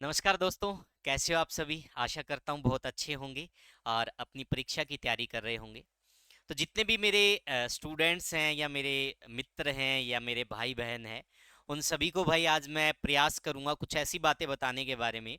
नमस्कार दोस्तों। कैसे हो आप सभी? आशा करता हूँ बहुत अच्छे होंगे और अपनी परीक्षा की तैयारी कर रहे होंगे। तो जितने भी मेरे स्टूडेंट्स हैं या मेरे मित्र हैं या मेरे भाई बहन हैं, उन सभी को भाई आज मैं प्रयास करूंगा कुछ ऐसी बातें बताने के बारे में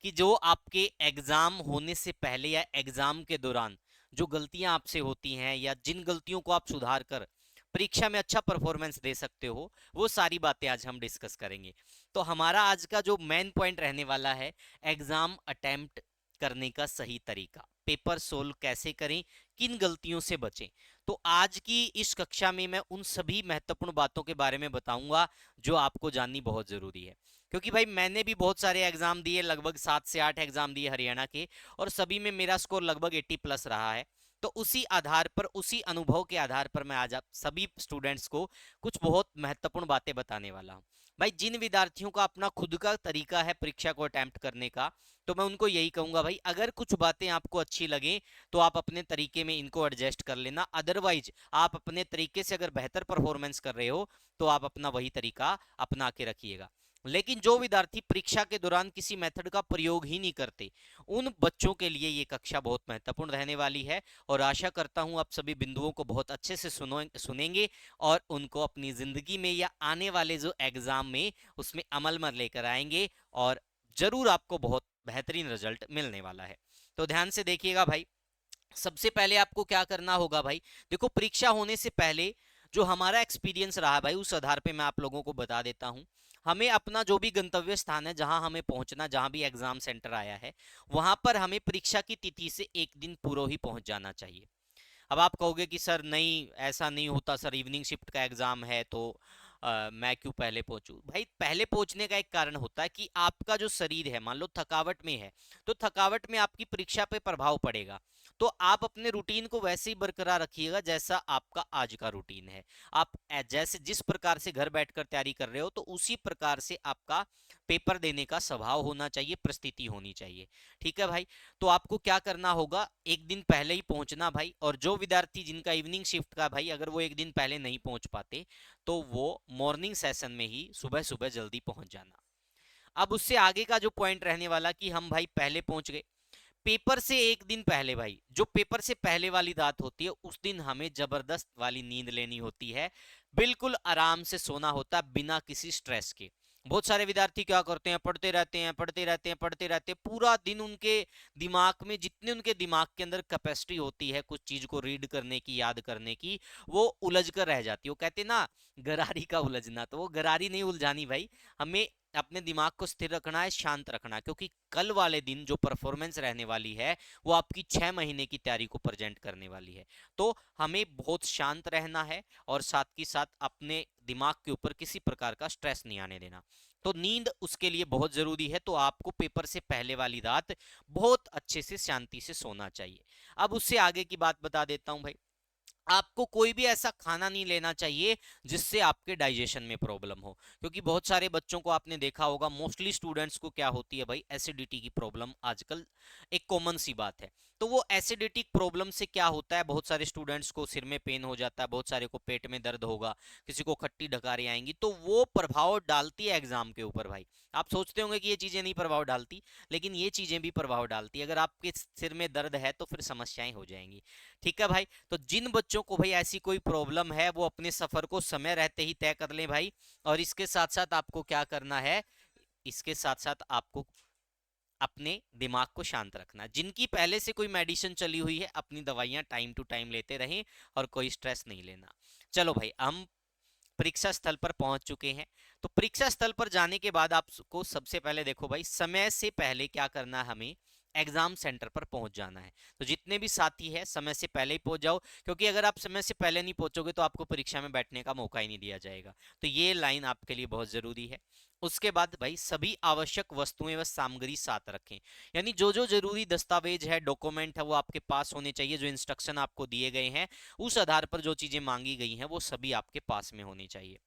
कि जो आपके एग्जाम होने से पहले या एग्जाम के दौरान जो गलतियां आपसे होती हैं या जिन गलतियों को आप सुधार कर परीक्षा में अच्छा परफॉर्मेंस दे सकते हो, वो सारी बातें आज हम डिस्कस करेंगे। तो हमारा आज का जो मेन पॉइंट रहने वाला है, एग्जाम अटेम्प्ट करने का सही तरीका, पेपर सोल्व कैसे करें, किन गलतियों से बचें। तो आज की इस कक्षा में मैं उन सभी महत्वपूर्ण बातों के बारे में बताऊंगा जो आपको जाननी बहुत जरूरी है। क्योंकि भाई मैंने भी बहुत सारे एग्जाम दिए, लगभग 7 से 8 एग्जाम दिए हरियाणा के, और सभी में मेरा स्कोर लगभग 80+ रहा है। तो उसी आधार पर, उसी अनुभव के आधार पर मैं आज आप सभी स्टूडेंट्स को कुछ बहुत महत्वपूर्ण बातें बताने वाला हूं। भाई जिन विद्यार्थियों का अपना खुद का तरीका है परीक्षा को अटेम्प्ट करने का, तो मैं उनको यही कहूंगा भाई, अगर कुछ बातें आपको अच्छी लगे तो आप अपने तरीके में इनको एडजस्ट कर लेना। अदरवाइज आप अपने तरीके से अगर बेहतर परफॉर्मेंस कर रहे हो तो आप अपना वही तरीका अपना के रखिएगा। लेकिन जो विद्यार्थी परीक्षा के दौरान किसी मेथड का प्रयोग ही नहीं करते, उन बच्चों के लिए ये कक्षा बहुत महत्वपूर्ण रहने वाली है। और आशा करता हूं आप सभी बिंदुओं को बहुत अच्छे से सुनेंगे और उनको अपनी जिंदगी में या आने वाले जो एग्जाम में उसमें अमल में लेकर आएंगे, और जरूर आपको बहुत बेहतरीन रिजल्ट मिलने वाला है। तो ध्यान से देखिएगा भाई। सबसे पहले आपको क्या करना होगा भाई, देखो परीक्षा होने से पहले जो हमारा एक्सपीरियंस रहा है भाई, उस आधार पे मैं आप लोगों को बता देता हूं। हमें अपना जो भी गंतव्य स्थान है, जहां हमें पहुंचना, जहां भी एग्जाम सेंटर आया है, वहां पर हमें परीक्षा की तिथि से एक दिन पूर्व ही पहुंच जाना चाहिए। अब आप कहोगे कि सर नहीं, ऐसा नहीं होता सर, इवनिंग शिफ्ट का एग्जाम है तो मैं क्यों पहले पहुंचूं? भाई पहले पहुंचने का एक कारण होता है कि आपका जो शरीर है, मान लो थकावट में है, तो थकावट में आपकी परीक्षा पे प्रभाव पड़ेगा। तो आप अपने रूटीन को वैसे ही बरकरार रखिएगा जैसा आपका आज का रूटीन है। आप जैसे जिस प्रकार से घर बैठकर तैयारी कर रहे हो, तो उसी प्रकार से आपका पेपर देने का स्वभाव होना चाहिए, परिस्थिति होनी चाहिए। ठीक है भाई। तो आपको क्या करना होगा, एक दिन पहले ही पहुंचना भाई। और जो विद्यार्थी जिनका इवनिंग शिफ्ट का भाई, अगर वो एक दिन पहले नहीं पहुंच पाते, तो वो मॉर्निंग सेशन में ही सुबह सुबह जल्दी पहुंच जाना। अब उससे आगे का जो पॉइंट रहने वाला कि हम भाई पहले पहुंच गए, पेपर से एक दिन पहले भाई, जो पेपर से पहले वाली रात होती है, उस दिन हमें जबरदस्त वाली नींद लेनी होती है। बिल्कुल आराम से सोना होता है, बिना किसी स्ट्रेस के। बहुत सारे विद्यार्थी क्या करते हैं, पढ़ते रहते हैं, पढ़ते रहते हैं, पढ़ते रहते हैं, पूरा दिन उनके दिमाग में, जितने उनके दिमाग के अंदर कैपेसिटी होती है कुछ चीज को रीड करने की, याद करने की, वो उलझ कर रह जाती है। वो कहते हैं ना, गरारी का उलझना, तो वो गरारी नहीं उलझानी भाई। हमें अपने दिमाग को स्थिर रखना है, शांत रखना है, क्योंकि कल वाले दिन जो परफॉर्मेंस रहने वाली है, वो आपकी 6 महीने की तैयारी को प्रेजेंट करने वाली है। तो हमें बहुत शांत रहना है और साथ ही साथ अपने दिमाग के ऊपर किसी प्रकार का स्ट्रेस नहीं आने देना। तो नींद उसके लिए बहुत जरूरी है। तो आपको पेपर से पहले वाली रात बहुत अच्छे से शांति से सोना चाहिए। अब उससे आगे की बात बता देता हूं भाई। आपको कोई भी ऐसा खाना नहीं लेना चाहिए जिससे आपके डाइजेशन में प्रॉब्लम हो, क्योंकि बहुत सारे बच्चों को आपने देखा होगा, मोस्टली स्टूडेंट्स को क्या होती है भाई, एसिडिटी की प्रॉब्लम आजकल एक कॉमन सी बात है। तो वो एसिडिटी प्रॉब्लम से क्या होता है, बहुत सारे स्टूडेंट्स को सिर में पेन हो जाता है, बहुत सारे को पेट में दर्द होगा, किसी को खट्टी डकारें आएंगी, तो वो प्रभाव डालती है एग्जाम के ऊपर भाई। आप सोचते होंगे कि ये चीजें नहीं प्रभाव डालती, लेकिन ये चीजें भी प्रभाव डालती है। अगर आपके सिर में दर्द है तो फिर समस्याएं हो जाएंगी। ठीक है भाई। तो जिन बच्चों को भाई ऐसी कोई प्रॉब्लम है, वो अपने सफर को समय रहते ही तय कर लें भाई। और इसके साथ साथ आपको क्या करना है, इसके साथ साथ आपको अपने दिमाग को शांत रखना। जिनकी पहले से कोई मेडिसिन चली हुई है, अपनी दवाइयां टाइम टू टाइम लेते रहें और कोई स्ट्रेस नहीं लेना। चलो भाई, हम परीक्षा स्थल पर पहुंच चुके हैं। तो परीक्षा स्थल पर जाने के बाद आपको सबसे पहले देखो भाई, समय से पहले क्या करना है, हमें एग्जाम सेंटर पर पहुंच जाना है। तो जितने भी साथी हैं, समय से पहले ही पहुंच जाओ, क्योंकि अगर आप समय से पहले नहीं पहुंचोगे तो आपको परीक्षा में बैठने का मौका ही नहीं दिया जाएगा। तो ये लाइन आपके लिए बहुत जरूरी है। उसके बाद भाई, सभी आवश्यक वस्तुएं व सामग्री साथ रखें। यानी जो जो जरूरी दस्तावेज है, डॉक्यूमेंट है, वो आपके पास होने चाहिए। जो इंस्ट्रक्शन आपको दिए गए हैं, उस आधार पर जो चीजें मांगी गई हैं, वो सभी आपके पास में होनी चाहिए।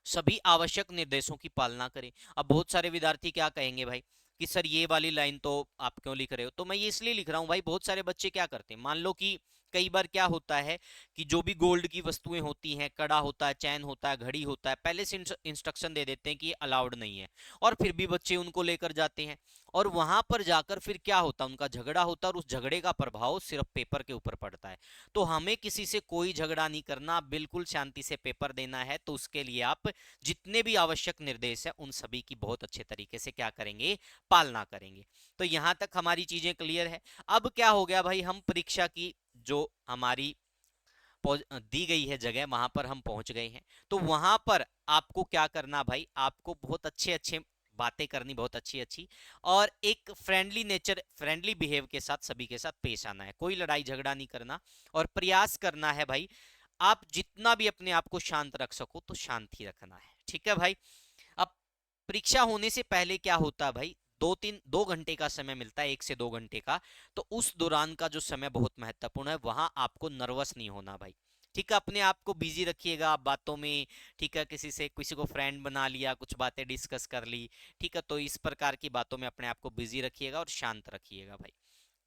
सभी आवश्यक निर्देशों की पालना करें। अब बहुत सारे विद्यार्थी क्या कहेंगे भाई कि सर ये वाली लाइन तो आप क्यों लिख रहे हो? तो मैं ये इसलिए लिख रहा हूँ भाई, बहुत सारे बच्चे क्या करते हैं, मान लो कि कई बार क्या होता है कि जो भी गोल्ड की वस्तुएं होती हैं, कड़ा होता है, चैन होता है, घड़ी होता है, पहले से इंस्ट्रक्शन दे देते हैं कि ये अलाउड नहीं है, और फिर भी बच्चे उनको लेकर जाते हैं। और वहां पर जाकर फिर क्या होता है, उनका झगड़ा होता है, और उस झगड़े का प्रभाव सिर्फ पेपर के ऊपर पड़ता है। तो हमें किसी से कोई झगड़ा नहीं करना, बिल्कुल शांति से पेपर देना है। तो उसके लिए आप जितने भी आवश्यक निर्देश है उन सभी की बहुत अच्छे तरीके से क्या करेंगे, पालना करेंगे। तो यहां तक हमारी चीजें क्लियर है। अब क्या हो गया भाई, हम परीक्षा की जो हमारी दी गई है जगह, वहां पर हम पहुंच गए हैं। तो वहां पर आपको क्या करना भाई, आपको बहुत अच्छे अच्छे बातें करनी, बहुत अच्छी अच्छी, और एक फ्रेंडली नेचर, फ्रेंडली बिहेव के साथ सभी के साथ पेश आना है। कोई लड़ाई झगड़ा नहीं करना, और प्रयास करना है भाई आप जितना भी अपने आप को शांत रख सको तो शांति रखना है। ठीक है भाई। अब परीक्षा होने से पहले क्या होता है भाई, 2 घंटे का समय मिलता है, 1 से 2 घंटे का। तो उस दौरान का जो समय बहुत महत्वपूर्ण है, वहां आपको नर्वस नहीं होना भाई। ठीक है, अपने आप को बिजी रखिएगा आप बातों में। ठीक है, किसी को फ्रेंड बना लिया, कुछ बातें डिस्कस कर ली। ठीक है, तो इस प्रकार की बातों में अपने आप को बिजी रखिएगा और शांत रखिएगा भाई।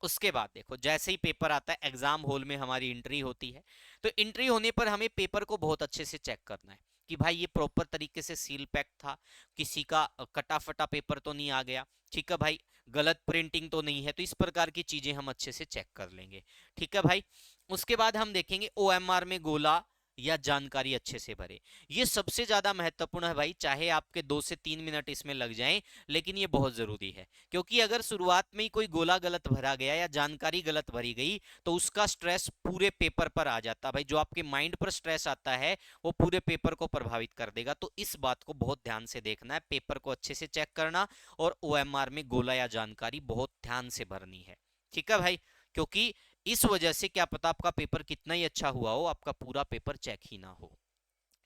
उसके बाद देखो, जैसे ही पेपर आता है, एग्जाम हॉल में हमारी एंट्री होती है। तो एंट्री होने पर हमें पेपर को बहुत अच्छे से चेक करना है कि भाई ये प्रॉपर तरीके से सील पैक था, किसी का कटा फटा पेपर तो नहीं आ गया। ठीक है भाई, गलत प्रिंटिंग तो नहीं है। तो इस प्रकार की चीजें हम अच्छे से चेक कर लेंगे। ठीक है भाई। उसके बाद हम देखेंगे ओएमआर में गोला या जानकारी अच्छे से भरे। ये सबसे ज्यादा महत्वपूर्ण है भाई, चाहे आपके 2 से 3 मिनट इसमें लग जाएं, लेकिन ये बहुत जरूरी है। क्योंकि अगर शुरुआत में ही कोई गोला गलत भरा गया या जानकारी गलत भरी गई, तो उसका स्ट्रेस पूरे पेपर पर आ जाता है भाई। जो आपके माइंड पर स्ट्रेस आता है वो पूरे पेपर को प्रभावित कर देगा। तो इस बात को बहुत ध्यान से देखना है, पेपर को अच्छे से चेक करना, और ओएमआर में गोला या जानकारी बहुत ध्यान से भरनी है। ठीक है भाई। क्योंकि इस वजह से क्या पता आपका पेपर कितना ही अच्छा हुआ हो, आपका पूरा पेपर चेक ही ना हो।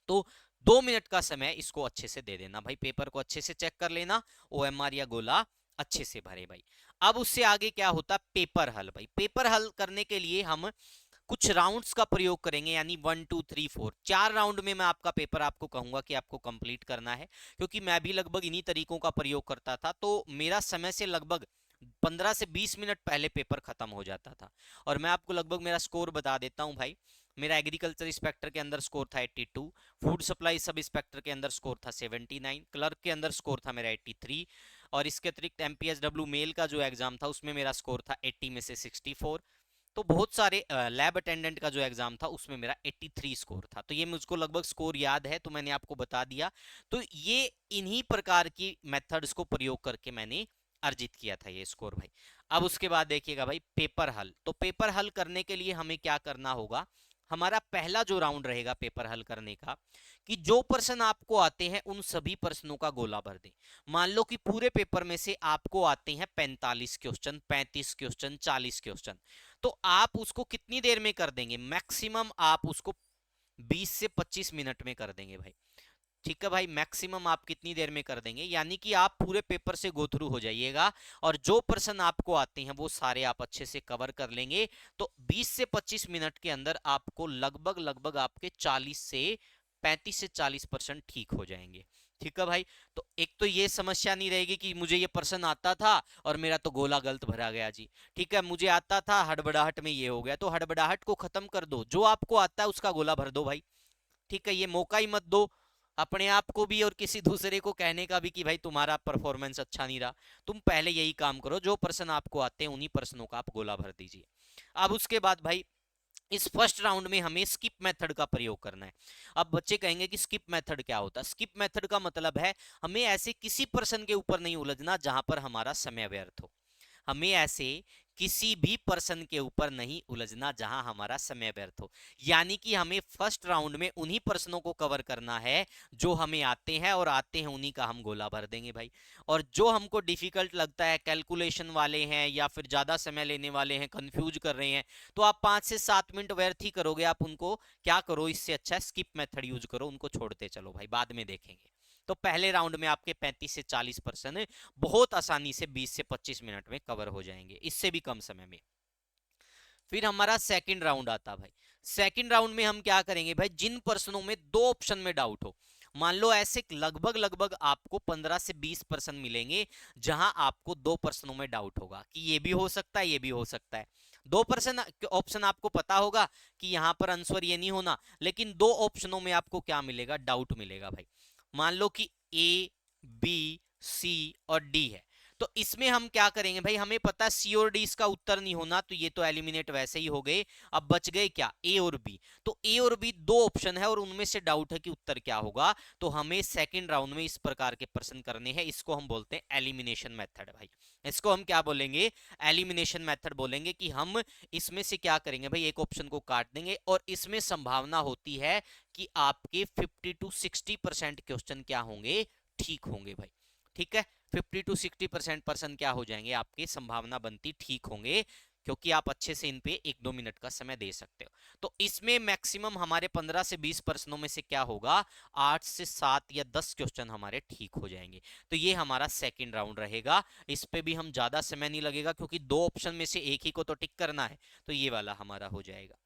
तो 2 मिनट का समय इसको अच्छे से दे देना भाई, पेपर को अच्छे से चेक कर लेना, ओएमआर या गोला अच्छे से भरे भाई। अब उससे आगे क्या होता, पेपर हल भाई। पेपर हल करने के लिए हम कुछ राउंड्स का प्रयोग करेंगे, यानी 1 2 3 4 4 राउंड में मैं आपका पेपर आपको कहूंगा कि आपको कंप्लीट करना है। क्योंकि मैं भी लगभग इन्हीं तरीकों का प्रयोग करता था, तो मेरा समय से लगभग 15 से 20 मिनट पहले पेपर खत्म हो जाता था। और मैं आपको लगभग मेरा स्कोर बता देता हूं भाई। मेरा एग्रीकल्चर इंस्पेक्टर के अंदर स्कोर था 82, फूड सप्लाई सब इंस्पेक्टर के अंदर स्कोर था 79, क्लर्क के अंदर स्कोर था मेरा 83, और इसके अतिरिक्त एमपीएसडब्ल्यू मेल का जो एग्जाम था उसमें मेरा स्कोर था 80 में से 64। तो बहुत सारे लैब अटेंडेंट का जो एग्जाम था उसमें मेरा 83 स्कोर था। तो ये मुझको लगभग स्कोर याद है, तो मैंने आपको बता दिया। तो ये इन्हीं प्रकार की मेथड्स को प्रयोग करके मैंने अर्जित किया था ये स्कोर भाई। अब उसके बाद देखिएगा भाई, पेपर हल। तो पेपर हल करने के लिए हमें क्या करना होगा, हमारा पहला जो राउंड रहेगा पेपर हल करने का, कि जो प्रश्न आपको आते हैं उन सभी प्रश्नों का गोला भर दें। मान लो कि पूरे पेपर में से आपको आते हैं 45 क्वेश्चन, 35 क्वेश्चन, 40 क्वेश्चन। तो आप उसको कितनी देर में कर देंगे, मैक्सिमम आप उसको 20 से 25 मिनट में कर देंगे भाई। ठीक है भाई, मैक्सिमम आप कितनी देर में कर देंगे, यानी कि आप पूरे पेपर से गो थ्रू हो जाइएगा, और जो प्रश्न आपको आते हैं वो सारे आप अच्छे से कवर कर लेंगे। तो 20 से 25 मिनट के अंदर आपको लगभग लगभग आपके 35 से 40% ठीक हो जाएंगे। ठीक है भाई। तो एक तो ये समस्या नहीं रहेगी कि मुझे ये प्रश्न आता था और मेरा तो गोला गलत भरा गया जी। ठीक है, मुझे आता था, हड़बड़ाहट में ये हो गया। तो हड़बड़ाहट को खत्म कर दो, जो आपको आता है उसका गोला भर दो भाई। ठीक है, ये मौका ही मत दो अपने आप को भी और किसी दूसरे को कहने का भी कि भाई तुम्हारा परफॉर्मेंस अच्छा नहीं रहा। तुम पहले यही काम करो, जो प्रश्न आपको आते हैं उन्हीं प्रश्नों का आप गोला भर दीजिए। अब उसके बाद भाई, इस फर्स्ट राउंड में हमें स्किप मेथड का प्रयोग करना है। अब बच्चे कहेंगे कि स्किप मेथड क्या होता है। स्किप मेथड का मतलब है हमें ऐसे किसी प्रश्न के ऊपर नहीं उलझना जहां पर हमारा समय व्यर्थ हो। हमें ऐसे किसी भी पर्सन के ऊपर नहीं उलझना जहां हमारा समय व्यर्थ हो। यानी कि हमें फर्स्ट राउंड में उन्हीं प्रश्नों को कवर करना है जो हमें आते हैं, और आते हैं उन्हीं का हम गोला भर देंगे भाई। और जो हमको डिफिकल्ट लगता है, कैलकुलेशन वाले हैं या फिर ज्यादा समय लेने वाले हैं, कंफ्यूज कर रहे हैं, तो आप 5 से 7 मिनट व्यर्थ ही करोगे। आप उनको क्या करो, इससे अच्छा स्किप मेथड यूज करो, उनको छोड़ते चलो भाई, बाद में देखेंगे। तो पहले राउंड में आपके 35 से 40% बहुत आसानी से 20 से 25 मिनट में कवर हो जाएंगे, इससे भी कम समय में। फिर हमारा सेकंड राउंड आता भाई। सेकंड राउंड में हम क्या करेंगे भाई, जिन प्रश्नों में 2 ऑप्शन में डाउट हो मान लो ऐसे लगभग लगभग आपको 15 से 20% मिलेंगे जहां आपको 2 प्रश्नों में डाउट होगा कि ये भी हो सकता है, ये भी हो सकता है। 2% ऑप्शन आपको पता होगा कि यहां पर आंसर ये नहीं होना, लेकिन 2 ऑप्शनों में आपको क्या मिलेगा, डाउट मिलेगा भाई। मान लो कि ए, बी, सी और डी है, तो इसमें हम क्या करेंगे भाई, हमें पता है सी और डी इसका उत्तर नहीं होना, तो ये तो एलिमिनेट वैसे ही हो गए। अब बच गए क्या, ए और बी। तो ए और बी 2 ऑप्शन है और उनमें से डाउट है कि उत्तर क्या होगा, तो हमें सेकंड राउंड में इस प्रकार के प्रश्न करने हैं। इसको हम बोलते हैं एलिमिनेशन मेथड भाई। इसको हम क्या बोलेंगे, एलिमिनेशन मेथड बोलेंगे, कि हम इसमें से क्या करेंगे भाई, एक ऑप्शन को काट देंगे और इसमें संभावना होती है कि आपके 50 to 60% क्वेश्चन क्या होंगे, ठीक होंगे भाई। ठीक है, 50 to 60% पर्सन क्या हो जाएंगे, आपकी संभावना बनती ठीक होंगे, क्योंकि आप अच्छे से इन पे 1-2 मिनट का समय दे सकते हो। तो इसमें मैक्सिमम हमारे 15 से 20 प्रश्नों में से क्या होगा, 8 से 7 या 10 क्वेश्चन हमारे ठीक हो जाएंगे। तो ये हमारा सेकंड राउंड रहेगा। इस पे भी हम ज्यादा समय नहीं लगेगा, क्योंकि 2 ऑप्शन में से एक ही को तो टिक करना है, तो ये वाला हमारा हो जाएगा।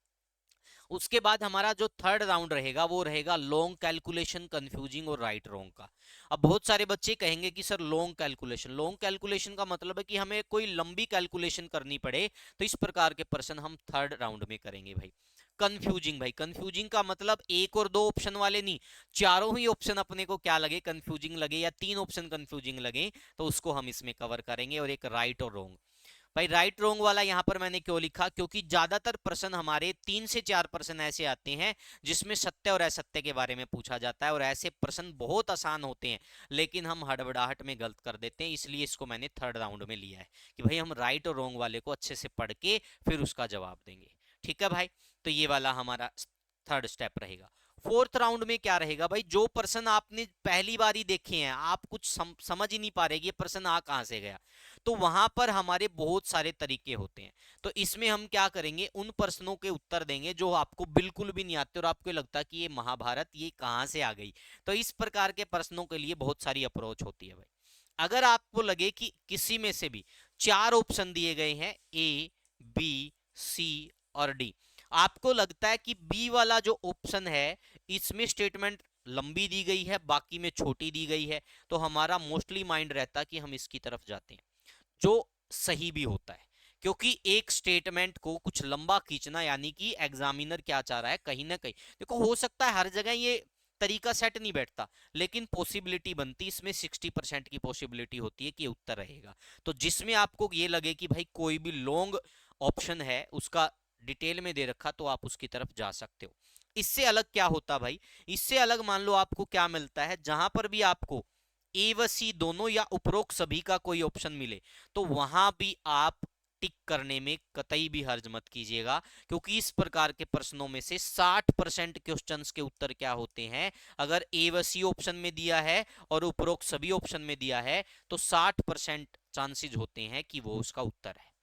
उसके बाद हमारा जो थर्ड राउंड रहेगा वो रहेगा लॉन्ग कैलकुलेशन, कंफ्यूजिंग और राइट रॉन्ग का। अब बहुत सारे बच्चे कहेंगे कि sir long calculation, long calculation का मतलब है कि हमें कोई लंबी कैलकुलेशन करनी पड़े, तो इस प्रकार के प्रश्न हम थर्ड राउंड में करेंगे भाई। कंफ्यूजिंग भाई, कंफ्यूजिंग का मतलब एक और 2 ऑप्शन वाले नहीं, चारों ही ऑप्शन अपने को क्या लगे, कंफ्यूजिंग लगे, या 3 ऑप्शन कंफ्यूजिंग लगे, तो उसको हम इसमें कवर करेंगे। और एक राइट और रॉन्ग भाई। राइट रोंग वाला यहां पर मैंने क्यों लिखा, क्योंकि ज्यादातर प्रश्न हमारे 3 से 4 प्रश्न ऐसे आते हैं जिसमें सत्य और असत्य के बारे में पूछा जाता है, और ऐसे प्रश्न बहुत आसान होते हैं, लेकिन हम हड़बड़ाहट में गलत कर देते हैं। इसलिए इसको मैंने थर्ड राउंड में लिया है कि भाई हम राइट और रोंग वाले को अच्छे से पढ़ के फिर उसका जवाब देंगे। ठीक है भाई, तो ये वाला हमारा थर्ड स्टेप रहेगा। फोर्थ राउंड में क्या रहेगा भाई, जो प्रश्न आपने पहली बार ही देखे हैं, आप कुछ समझ ही नहीं पा रहे कि ये प्रश्न आ कहां से गया, तो वहां पर हमारे बहुत सारे तरीके होते हैं। तो इसमें हम क्या करेंगे, उन प्रश्नों के उत्तर देंगे जो आपको बिल्कुल भी नहीं आते और आपको लगता है कि ये महाभारत ये कहां से आ गई। तो इस प्रकार के प्रश्नों के लिए बहुत सारी अप्रोच होती है भाई। अगर आपको लगे कि किसी में से भी 4 ऑप्शन दिए गए हैं, ए, बी, सी और डी, आपको लगता है कि बी वाला जो ऑप्शन है इसमें स्टेटमेंट लंबी दी गई है, बाकी में छोटी दी गई है, तो हमारा मोस्टली माइंड रहता है कि हम इसकी तरफ जाते हैं, जो सही भी होता है। क्योंकि एक स्टेटमेंट को कुछ लंबा खींचना, यानी कि एग्जामिनर क्या चाह रहा है, कहीं ना कहीं देखो हो सकता है हर जगह ये तरीका सेट नहीं बैठता, लेकिन पॉसिबिलिटी बनती, इसमें 60% की पॉसिबिलिटी होती है कि उत्तर रहेगा। तो जिसमें आपको ये लगे कि भाई कोई भी लॉन्ग ऑप्शन है उसका डिटेल में दे रखा, तो आप उसकी तरफ जा सकते हो। इससे अलग क्या होता भाई, इससे अलग मान लो आपको क्या मिलता है, जहां पर भी आपको ए व सी दोनों या उपरोक्त सभी का कोई ऑप्शन मिले, तो वहां भी आप टिक करने में कतई भी हर्ज मत कीजिएगा, क्योंकि इस प्रकार के प्रश्नों में से 60% क्वेश्चंस के उत्तर क्या होते हैं, अगर ए व सी ऑप्शन में दिया है और उपरोक्त सभी ऑप्शन में दिया है, तो 60% चांसेस होते हैं कि वो उसका उत्तर है।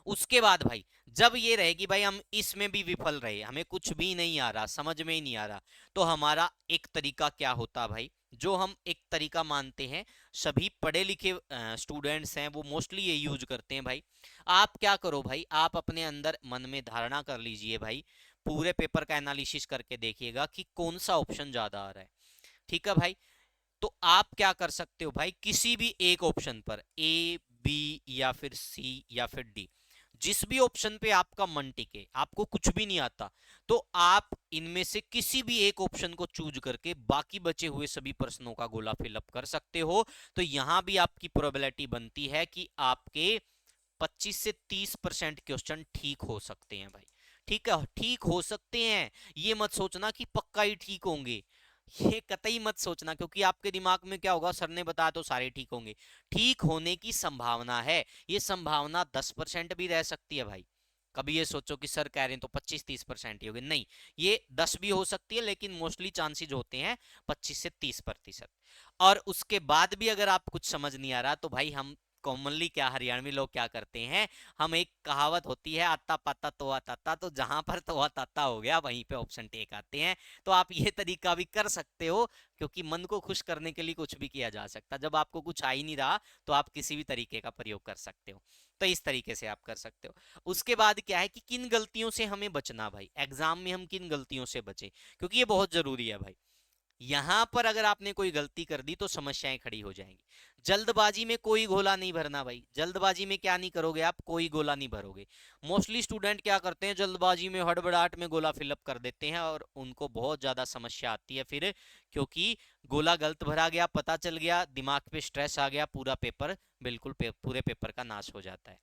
उसके बाद भाई जब ये रहे कि भाई हम इसमें भी विफल रहे, हमें कुछ भी नहीं आ रहा, समझ में ही नहीं आ रहा, तो हमारा एक तरीका क्या होता भाई, जो हम एक तरीका मानते हैं, सभी पढ़े लिखे स्टूडेंट्स हैं वो मोस्टली ये यूज करते हैं भाई। आप क्या करो भाई, आप अपने अंदर मन में धारणा कर लीजिए भाई, पूरे पेपर का एनालिसिस करके देखिएगा कि कौन सा ऑप्शन ज्यादा आ रहा है। ठीक है भाई, तो आप क्या कर सकते हो भाई, किसी भी एक ऑप्शन पर ए, बी या फिर सी या फिर डी, जिस भी ऑप्शन पे आपका मन टिके, आपको कुछ भी नहीं आता, तो आप इनमें से किसी भी एक ऑप्शन को चूज करके बाकी बचे हुए सभी प्रश्नों का गोला फिलअप कर सकते हो। तो यहां भी आपकी प्रोबेबिलिटी बनती है कि आपके 25 से 30% क्वेश्चन ठीक हो सकते हैं भाई। ठीक है, ठीक हो सकते हैं, ये मत सोचना कि पक्का ही ठीक होंगे, ये कतई मत सोचना, क्योंकि आपके दिमाग में क्या होगा, सर ने बताया तो सारे ठीक होंगे। ठीक होने की संभावना है, ये संभावना 10% भी रह सकती है भाई। कभी ये सोचो कि सर कह रहे हैं तो 25-30% ही होगी, नहीं, ये 10 भी हो सकती है, लेकिन मोस्टली चांसेस होते हैं 25 से 30%। और उसके बाद भी अगर आप कुछ समझ नहीं आ रहा, तो भाई हम कॉमनली क्या, हरियाणवी लोग क्या करते हैं, हम एक कहावत होती है, आता पाता तोआ ताता, तो जहां पर तोआ ताता हो गया वहीं पे ऑप्शन टेक आते हैं। तो आप ये तरीका भी कर सकते हो, क्योंकि मन को खुश करने के लिए कुछ भी किया जा सकता है। जब आपको कुछ आ ही नहीं रहा, तो आप किसी भी तरीके का प्रयोग कर सकते हो। तो इस तरीके से आप कर सकते हो। उसके बाद क्या है कि किन गलतियों से हमें बचना भाई, एग्जाम में हम किन गलतियों से बचे, क्योंकि ये बहुत जरूरी है भाई। यहां पर अगर आपने कोई गलती कर दी तो समस्याएं खड़ी हो जाएंगी। जल्दबाजी में कोई गोला नहीं भरना भाई। जल्दबाजी में क्या नहीं करोगे आप, कोई गोला नहीं भरोगे। मोस्टली स्टूडेंट क्या करते हैं, जल्दबाजी में हड़बड़ाहट में गोला फिलअप कर देते हैं और उनको बहुत ज्यादा समस्या आती है फिर, क्योंकि गोला गलत भरा गया, पता चल गया, दिमाग पे स्ट्रेस आ गया, पूरा पेपर बिल्कुल पूरे पेपर का नाश हो जाता है।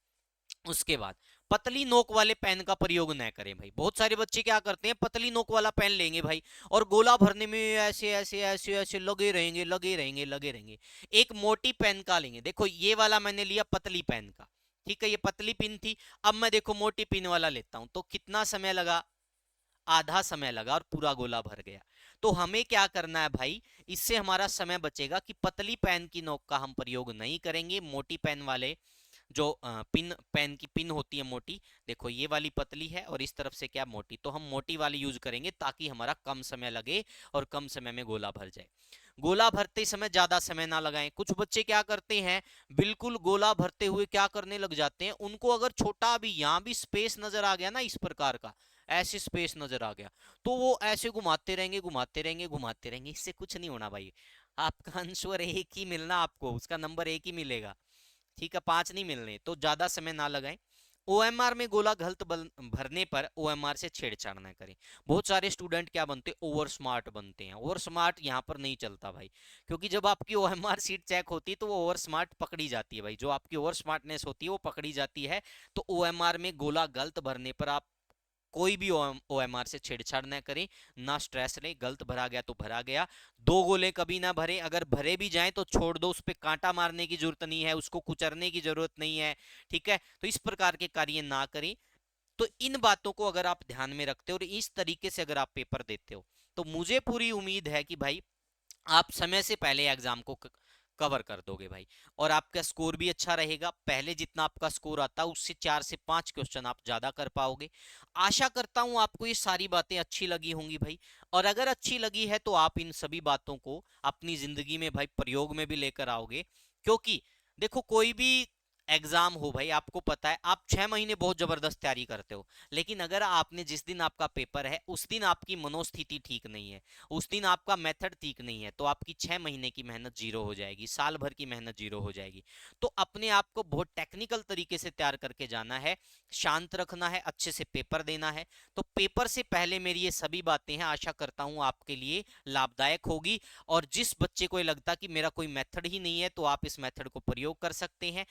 उसके बाद पतली नोक वाले पेन का प्रयोग न करें भाई। बहुत सारे बच्चे क्या करते हैं, पतली नोक वाला पेन लेंगे भाई और गोला भरने में ऐसे ऐसे ऐसे ऐसे लगे रहेंगे लगे रहेंगे लगे रहेंगे। एक मोटी पेन का लेंगे, देखो ये वाला मैंने लिया पतली पेन का, ठीक है, ये पतली पिन थी। अब मैं देखो मोटी पिन वाला लेता हूं तो कितना समय लगा, आधा समय लगा और पूरा गोला भर गया। तो हमें क्या करना है भाई, इससे हमारा समय बचेगा कि पतली पेन की नोक का हम प्रयोग नहीं करेंगे, मोटी पेन वाले जो पिन पेन की पिन होती है मोटी, देखो ये वाली पतली है और इस तरफ से क्या मोटी, तो हम मोटी वाली यूज करेंगे ताकि हमारा कम समय लगे और कम समय में गोला भर जाए। गोला भरते समय ज्यादा समय ना लगाएं। कुछ बच्चे क्या करते हैं, बिल्कुल गोला भरते हुए क्या करने लग जाते हैं, उनको अगर छोटा भी यहां भी स्पेस नजर आ गया ना इस प्रकार का, ऐसे स्पेस नजर आ गया, तो वो ऐसे घुमाते रहेंगे घुमाते रहेंगे घुमाते रहेंगे। इससे कुछ नहीं होना भाई, आपका आंसर एक ही मिलना, आपको उसका नंबर एक ही मिलेगा, ठीक है, 5 नहीं मिलने। तो ज्यादा समय ना लगाएं। ओएमआर में गोला गलत भरने पर ओएमआर से छेड़छाड़ ना करें। बहुत सारे स्टूडेंट क्या बनते हैं, ओवर स्मार्ट बनते हैं। ओवर स्मार्ट यहाँ पर नहीं चलता भाई, क्योंकि जब आपकी ओएमआर सीट चेक होती है तो वो ओवर स्मार्ट पकड़ी जाती है भाई, जो आपकी ओवर स्मार्टनेस होती है वो पकड़ी जाती है। तो ओएमआर में गोला गलत भरने पर आप कोई भी ओएमआर से छेड़छाड़ ना करें, ना स्ट्रेस लें। गलत भरा गया तो भरा गया, दो गोले कभी ना भरे, अगर भरे भी जाएं तो छोड़ दो, उस पर कांटा मारने की जरूरत नहीं है, उसको कुचरने की जरूरत नहीं है, ठीक है। तो इस प्रकार के कार्य ना करें। तो इन बातों को अगर आप ध्यान में रखते हो और इस तरीके से अगर आप पेपर देते हो, तो मुझे पूरी उम्मीद है कि भाई आप समय से पहले एग्जाम को कवर कर दोगे भाई, और आपका स्कोर भी अच्छा रहेगा। पहले जितना आपका स्कोर आता उससे 4 से 5 क्वेश्चन आप ज्यादा कर पाओगे। आशा करता हूं आपको ये सारी बातें अच्छी लगी होंगी भाई, और अगर अच्छी लगी है तो आप इन सभी बातों को अपनी जिंदगी में भाई प्रयोग में भी लेकर आओगे। क्योंकि देखो कोई भी एग्जाम हो भाई, आपको पता है आप 6 महीने बहुत जबरदस्त तैयारी करते हो, लेकिन अगर आपने जिस दिन आपका पेपर है उस दिन आपकी मनोस्थिति ठीक नहीं है, उस दिन आपका मेथड ठीक नहीं है, तो आपकी 6 महीने की मेहनत जीरो हो जाएगी, साल भर की मेहनत जीरो हो जाएगी। तो अपने आप को बहुत टेक्निकल तरीके से तैयार करके जाना है, शांत रखना है, अच्छे से पेपर देना है। तो पेपर से पहले मेरी ये सभी बातें हैं, आशा करता हूं आपके लिए लाभदायक होगी। और जिस बच्चे को लगता कि मेरा कोई मेथड ही नहीं है तो आप इस मेथड को प्रयोग कर सकते हैं,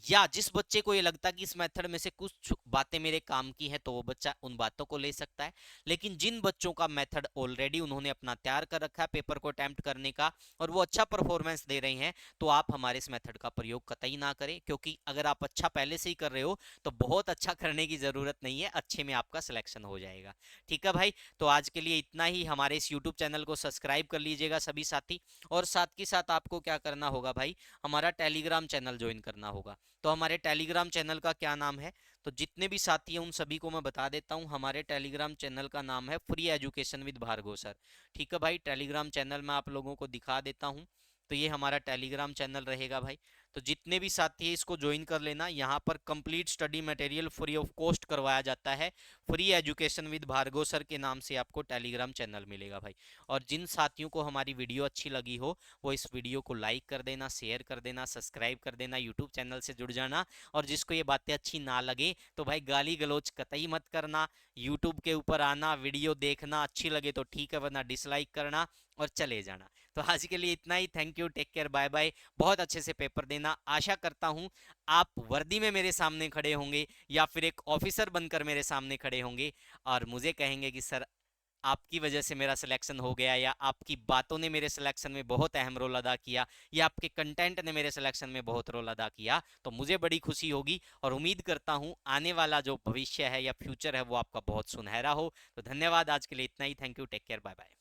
या जिस बच्चे को ये लगता कि इस मेथड में से कुछ बातें मेरे काम की हैं तो वो बच्चा उन बातों को ले सकता है। लेकिन जिन बच्चों का मेथड ऑलरेडी उन्होंने अपना तैयार कर रखा है पेपर को अटेम्प्ट करने का और वो अच्छा परफॉर्मेंस दे रहे हैं, तो आप हमारे इस मेथड का प्रयोग कतई ना करें। क्योंकि अगर आप अच्छा पहले से ही कर रहे हो तो बहुत अच्छा करने की जरूरत नहीं है, अच्छे में आपका सिलेक्शन हो जाएगा। ठीक है भाई, तो आज के लिए इतना ही। हमारे इस यूट्यूब चैनल को सब्सक्राइब कर लीजिएगा सभी साथी, और साथ के साथ आपको क्या करना होगा भाई, हमारा टेलीग्राम चैनल ज्वाइन करना होगा। तो हमारे टेलीग्राम चैनल का क्या नाम है, तो जितने भी साथी हैं उन सभी को मैं बता देता हूं, हमारे टेलीग्राम चैनल का नाम है free education with Bhargav sir. ठीक है भाई, टेलीग्राम चैनल मैं आप लोगों को दिखा देता हूं। तो ये हमारा टेलीग्राम चैनल रहेगा भाई। तो जितने भी साथी हैं इसको ज्वाइन कर लेना। यहाँ पर complete study material free of cost करवाया जाता है। Free education with Bhargav sir के नाम से आपको टेलीग्राम चैनल मिलेगा भाई। और जिन साथियों को हमारी वीडियो अच्छी लगी हो वो इस वीडियो को लाइक कर देना, शेयर कर देना, सब्सक्राइब कर देना, यूट्यूब चैनल से जुड़ जाना। और जिसको ये बातें अच्छी ना लगे तो भाई गाली गलौज कतई मत करना, यूट्यूब के ऊपर आना, वीडियो देखना, अच्छी लगे तो ठीक है वरना डिसलाइक करना और चले जाना। तो आज के लिए इतना ही। Thank you, take care, bye bye. बहुत अच्छे से पेपर देना। आशा करता हूं आप वर्दी में मेरे सामने खड़े होंगे या फिर एक ऑफिसर बनकर मेरे सामने खड़े होंगे और मुझे कहेंगे कि सर आपकी वजह से मेरा सिलेक्शन हो गया, या आपकी बातों ने मेरे सिलेक्शन में बहुत अहम रोल अदा किया, या आपके कंटेंट ने मेरे सिलेक्शन में बहुत रोल अदा किया, तो मुझे बड़ी खुशी होगी। और उम्मीद करता हूं आने वाला जो भविष्य है या फ्यूचर है वो आपका बहुत सुनहरा हो। तो धन्यवाद, आज के लिए इतना ही। Thank you, take care, bye bye.